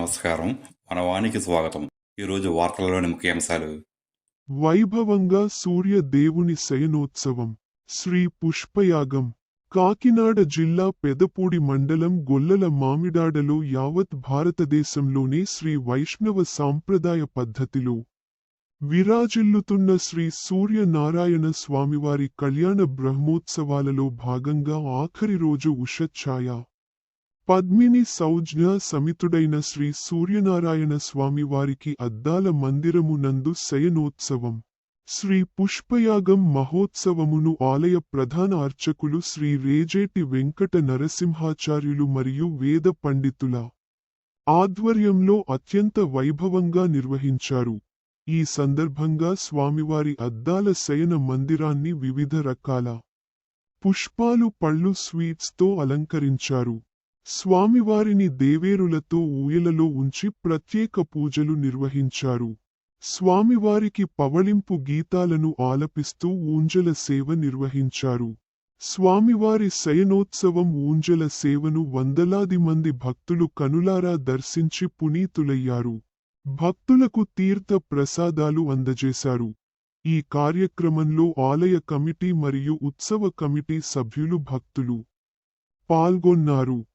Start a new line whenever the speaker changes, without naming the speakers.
నమస్కారం. మన వానికి స్వాగతం. ఈరోజు వార్తలలోని ముఖ్యాంశాలు.
వైభవంగా సూర్య దేవుని శయనోత్సవం. శ్రీ పుష్పయాగం. కాకినాడ జిల్లా పెదపూడి మండలం గొల్లల మామిడాడలో యావత్ భారతదేశంలోనే శ్రీ వైష్ణవ సాంప్రదాయ పద్ధతిలో విరాజిల్లుతున్న శ్రీ సూర్యనారాయణ స్వామివారి కళ్యాణ బ్రహ్మోత్సవాలలో భాగంగా ఆఖరి రోజు ఉషఛాయ పద్మిని సౌజ్ఞ సమితుడైన శ్రీ సూర్యనారాయణ స్వామివారికి అద్దాల మందిరము నందు శయనోత్సవం. శ్రీ పుష్పయాగం మహోత్సవమును ఆలయ ప్రధాన అర్చకులు శ్రీ రేజేటి వెంకట నరసింహాచార్యులు మరియు వేద పండితుల ఆధ్వర్యంలో అత్యంత వైభవంగా నిర్వహించారు. ఈ సందర్భంగా స్వామివారి అద్దాల శయన మందిరాన్ని వివిధ రకాల పుష్పాలు పళ్ళు స్వీట్స్తో అలంకరించారు. స్వామివారిని దేవేరులతో ఊయలలో ఉంచి ప్రత్యేక పూజలు నిర్వహించారు. స్వామివారికి పవళింపు గీతాలను ఆలపిస్తూ ఊంజల సేవ నిర్వహించారు. స్వామివారి శయనోత్సవం ఊంజల సేవను వందలాది మంది భక్తులు కనులారా దర్శించి పునీతులయ్యారు. భక్తులకు తీర్థ ప్రసాదాలు అందజేశారు. ఈ కార్యక్రమంలో ఆలయ కమిటీ మరియు ఉత్సవ కమిటీ సభ్యులు భక్తులు పాల్గొన్నారు.